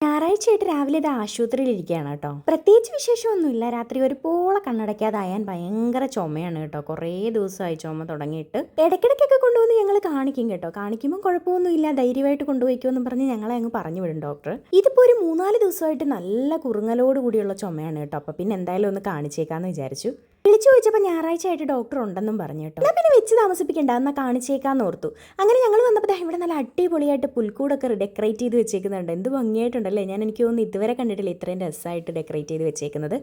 ഞായറാഴ്ചയായിട്ട് രാവിലെ ഇത് ആശുപത്രിയിലിരിക്കുകയാണ് കേട്ടോ. പ്രത്യേകിച്ച് വിശേഷമൊന്നുമില്ല. രാത്രി ഒരു പോള കണ്ണടയ്ക്കാതെ അയാൻ ഭയങ്കര ചുമയാണ് കേട്ടോ. കുറേ ദിവസമായി ചുമ തുടങ്ങിയിട്ട്. ഇടയ്ക്കിടയ്ക്കൊക്കെ കൊണ്ടുവന്ന് ഞങ്ങൾ കാണിക്കും കേട്ടോ. കാണിക്കുമ്പോൾ കുഴപ്പമൊന്നുമില്ല, ധൈര്യമായിട്ട് കൊണ്ടുപോയിക്കുമെന്ന് പറഞ്ഞ് ഞങ്ങളെ അങ്ങ് പറഞ്ഞു വിടും ഡോക്ടർ. ഇതിപ്പോൾ ഒരു 3-4 ദിവസമായിട്ട് നല്ല കുറുങ്ങലോട് കൂടിയുള്ള ചുമയാണ് കേട്ടോ. അപ്പോൾ പിന്നെ എന്തായാലും ഒന്ന് കാണിച്ചേക്കാന്ന് വിചാരിച്ചു. വിളിച്ചു ചോദിച്ചപ്പോൾ ഞായറാഴ്ച ആയിട്ട് ഡോക്ടർ ഉണ്ടെന്നും പറഞ്ഞു കേട്ടോ. എന്നാൽ പിന്നെ വെച്ച് താമസിപ്പിക്കണ്ട, എന്നാൽ കാണിച്ചേക്കാന്ന് ഓർത്തു. അങ്ങനെ ഞങ്ങൾ വന്നപ്പോൾ ഇവിടെ നല്ല അടിപൊളിയായിട്ട് പുൽക്കൂടൊക്കെ ഡെക്കറേറ്റ് ചെയ്ത് വെച്ചേക്കുന്നുണ്ട്. എന്ത് ഭംഗിയായിട്ടുണ്ടല്ലേ. എനിക്ക് തോന്നുന്നു ഇതുവരെ കണ്ടിട്ടില്ല ഇത്രയും രസമായിട്ട് ഡെക്കറേറ്റ് ചെയ്ത് വെച്ചേക്കുന്നത്.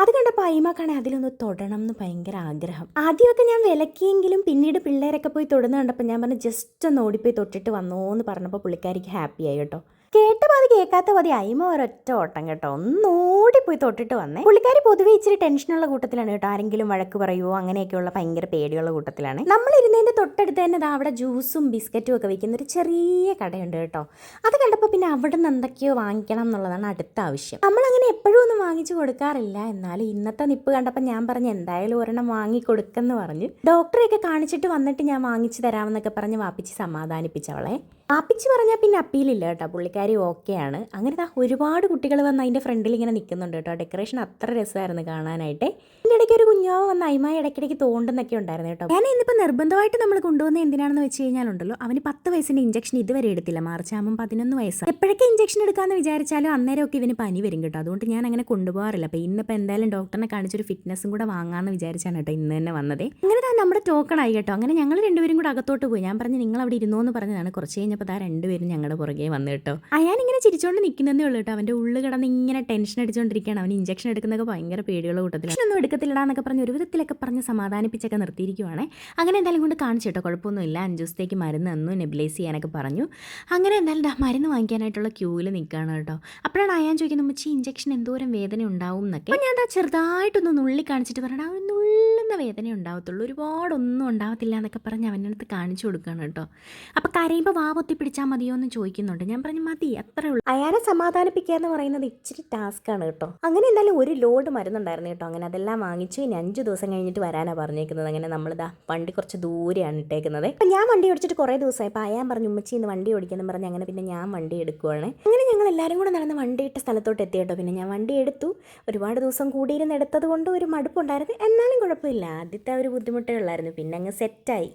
അത് കണ്ടപ്പോൾ അയിമാക്കാണെ അതിലൊന്ന് തൊടണം എന്ന് ഭയങ്കര ആഗ്രഹം. ആദ്യമൊക്കെ ഞാൻ വിലക്കിയെങ്കിലും പിന്നീട് പിള്ളേരൊക്കെ പോയി തൊടുന്ന കണ്ടപ്പോൾ ഞാൻ പറഞ്ഞു ജസ്റ്റ് ഒന്ന് ഓടിപ്പോയി തൊട്ടിട്ട് വന്നോ എന്ന് പറഞ്ഞപ്പോൾ പുള്ളിക്കാരിക്ക് ഹാപ്പിയായി കേട്ടോ. കേട്ട പാതി കേൾക്കാത്ത പാതി അയിമ ഒരൊറ്റ ഓട്ടം കേട്ടോ. ഒന്ന് ഓടിപ്പോയി തൊട്ടിട്ട് വന്നേ. പുള്ളിക്കാരി പൊതുവെ ഇച്ചിരി ടെൻഷനുള്ള കൂട്ടത്തിലാണ് കേട്ടോ. ആരെങ്കിലും വഴക്ക് പറയുമോ അങ്ങനെയൊക്കെയുള്ള ഭയങ്കര പേടിയുള്ള കൂട്ടത്തിലാണ്. നമ്മൾ ഇരുന്നതിൻ്റെ തൊട്ടടുത്ത് തന്നെ അവിടെ ജ്യൂസും ബിസ്ക്കറ്റും ഒക്കെ വയ്ക്കുന്ന ഒരു ചെറിയ കടയുണ്ട് കേട്ടോ. അത് കണ്ടപ്പോൾ പിന്നെ അവിടെ നിന്ന് എന്തൊക്കെയോ വാങ്ങിക്കണം എന്നുള്ളതാണ് അടുത്ത ആവശ്യം. നമ്മളങ്ങനെ എപ്പോഴും ഒന്നും വാങ്ങിച്ചു കൊടുക്കാറില്ല. എന്നാലും ഇന്നത്തെ നിപ്പ് കണ്ടപ്പോൾ ഞാൻ പറഞ്ഞു എന്തായാലും ഒരെണ്ണം വാങ്ങി കൊടുക്കെന്ന് പറഞ്ഞു. ഡോക്ടറെയൊക്കെ കാണിച്ചിട്ട് വന്നിട്ട് ഞാൻ വാങ്ങിച്ചു തരാമെന്നൊക്കെ പറഞ്ഞ് വാപ്പിച്ച് സമാധാനിപ്പിച്ചവളെ. വാപ്പിച്ച് പറഞ്ഞാൽ പിന്നെ അപ്പീലില്ല കേട്ടോ. പുള്ളിക്കാരി ഓക്കെയാണ്. അങ്ങനെ ഒരുപാട് കുട്ടികൾ വന്ന് അതിൻ്റെ ഫ്രണ്ടിൽ ഇങ്ങനെ നിൽക്കുന്നുണ്ട് കേട്ടോ. ഡെക്കറേഷൻ അത്ര രസമായിരുന്നു കാണാനായിട്ട്. ഇതിൻ്റെ ഇടയ്ക്ക് ഒരു കുഞ്ഞാവ് വന്ന് അയിമായി ഇടയ്ക്കിടയ്ക്ക് തോണ്ടുന്നൊക്കെ ഉണ്ടായിരുന്നു കേട്ടോ. ഞാൻ ഇന്നിപ്പോൾ നിർബന്ധമായിട്ട് നമ്മൾ കൊണ്ടുവന്ന എന്തിനാണെന്ന് വെച്ച് കഴിഞ്ഞാലുണ്ടല്ലോ, അവന് 10 വയസ്സിൻ്റെ ഇഞ്ചക്ഷൻ ഇതുവരെ എടുത്തില്ല. മാർച്ച് ആകുമ്പോൾ 11 വയസ്സ്. എപ്പോഴൊക്കെ ഇഞ്ചക്ഷൻ എടുക്കാമെന്ന് വിചാരിച്ചാലും അന്നേരമൊക്കെ ഇവന് പനി വരും കേട്ടോ. അതുകൊണ്ട് ഞാൻ അങ്ങനെ കൊണ്ടുപോകാറില്ല. അപ്പോൾ ഇന്നിപ്പോൾ എന്തായാലും ഡോക്ടറിനെ കാണിച്ചൊരു ഫിറ്റ്നസ്സും കൂടെ വാങ്ങാമെന്ന് വിചാരിച്ചാണ് കേട്ടോ ഇന്ന് തന്നെ വന്നത്. അങ്ങനെ നമ്മുടെ ടോക്കൺ ആയി കേട്ടോ. അങ്ങനെ ഞങ്ങൾ രണ്ടുപേരും കൂടെ അകത്തോട്ട് പോയി. ഞാൻ പറഞ്ഞു നിങ്ങൾ അവിടെ ഇരുന്നോ എന്ന് പറഞ്ഞതാണ്. കുറച്ച് കഴിഞ്ഞപ്പോൾ രണ്ടുപേരും ഞങ്ങളുടെ പുറകെ വന്നു കേട്ടോ. അയാനിങ്ങനെ ചിരിച്ചോണ്ട് നിൽക്കുന്നതേ ഉള്ളൂ കേട്ടോ. അവൻ്റെ ഉള്ളിൽ കിടന്ന് ഇങ്ങനെ ടെൻഷൻ അടിച്ചുകൊണ്ടിരിക്കുകയാണ്. അവന് ഇഞ്ചക്ഷൻ എടുക്കുന്നതൊക്കെ ഭയങ്കര പേടിയുള്ള കൂട്ടത്തിൽ. ഒന്നും എടുക്കത്തില്ലടാന്നൊക്കെ പറഞ്ഞ് ഒരു വിധത്തിലൊക്കെ പറഞ്ഞ് സമാധാനിപ്പിച്ചൊക്കെ നിർത്തിയിരിക്കുവാണ്. അങ്ങനെ എന്തായാലും കൊണ്ട് കാണിച്ചു കേട്ടോ. കുഴപ്പമൊന്നുമില്ല. 5 ദിവസത്തേക്ക് മരുന്ന് തന്നു, നെബിലൈസ് ചെയ്യാനൊക്കെ പറഞ്ഞു. അങ്ങനെ എന്തായാലും മരുന്ന് വാങ്ങിക്കാനായിട്ടുള്ള ക്യൂവിൽ നിൽക്കുകയാണ് കേട്ടോ. അപ്പോഴാണ് അയാൻ ചോദിക്കുന്നത് ഉമ്മച്ചി ഇഞ്ചക്ഷൻ എന്തോരം വേദന ഉണ്ടാവും എന്നൊക്കെ. അപ്പോൾ ഞാൻ ചെറുതായിട്ടൊന്ന് നുള്ളി കാണിച്ചിട്ട് പറഞ്ഞാൽ അവൻ നുള്ളുന്ന വേദന ഉണ്ടാവത്തുള്ളൂ, ഒരുപാടൊന്നും ഉണ്ടാവത്തില്ല എന്നൊക്കെ പറഞ്ഞ് അവൻ്റെ അടുത്ത് കാണിച്ചു കൊടുക്കുകയാണ് കേട്ടോ. അപ്പോൾ കരയുമ്പോൾ വാവൊത്തി പിടിച്ചാൽ മതിയോ എന്ന് ചോദിക്കുന്നുണ്ട്. ഞാൻ പറഞ്ഞു മതി, അത്രേ ഉള്ളൂ. അയാളെ സമാധാനിപ്പിക്കുക എന്ന് പറയുന്നത് ഇച്ചിരി ടാസ്ക്കാണ് കേട്ടോ. അങ്ങനെ എന്തായാലും ഒരു ലോഡ് മരുന്നുണ്ടായിരുന്നു കേട്ടോ. അങ്ങനെ അതെല്ലാം വാങ്ങിച്ചു. ഇനി 5 ദിവസം കഴിഞ്ഞിട്ട് വരാനാണ് പറഞ്ഞേക്കുന്നത്. അങ്ങനെ നമ്മളിതാ വണ്ടി കുറച്ച് ദൂരെയാണ് ഇട്ടേക്കുന്നത്. അപ്പം ഞാൻ വണ്ടി ഓടിച്ചിട്ട് കുറേ ദിവസമായി. അപ്പോൾ അയാൻ പറഞ്ഞു ഉമ്മച്ചി ഇന്ന് വണ്ടി ഓടിക്കണം പറഞ്ഞ് അങ്ങനെ പിന്നെ ഞാൻ വണ്ടി എടുക്കുവാണ്. അങ്ങനെ ഞങ്ങൾ എല്ലാവരും കൂടെ നടന്ന് വണ്ടി ഇട്ട സ്ഥലത്തോട്ട് എത്തി കേട്ടോ. പിന്നെ ഞാൻ വണ്ടി എടുത്തു. ഒരുപാട് ദിവസം കൂടിയിരുന്ന് എടുത്തത് കൊണ്ട് ഒരു മടുപ്പുണ്ടായിരുന്നു. എന്നാലും കുഴപ്പമില്ല. ആദ്യത്തെ ഒരു ബുദ്ധിമുട്ടേ ഉള്ളായിരുന്നു. പിന്നെ അങ്ങ് സെറ്റായി.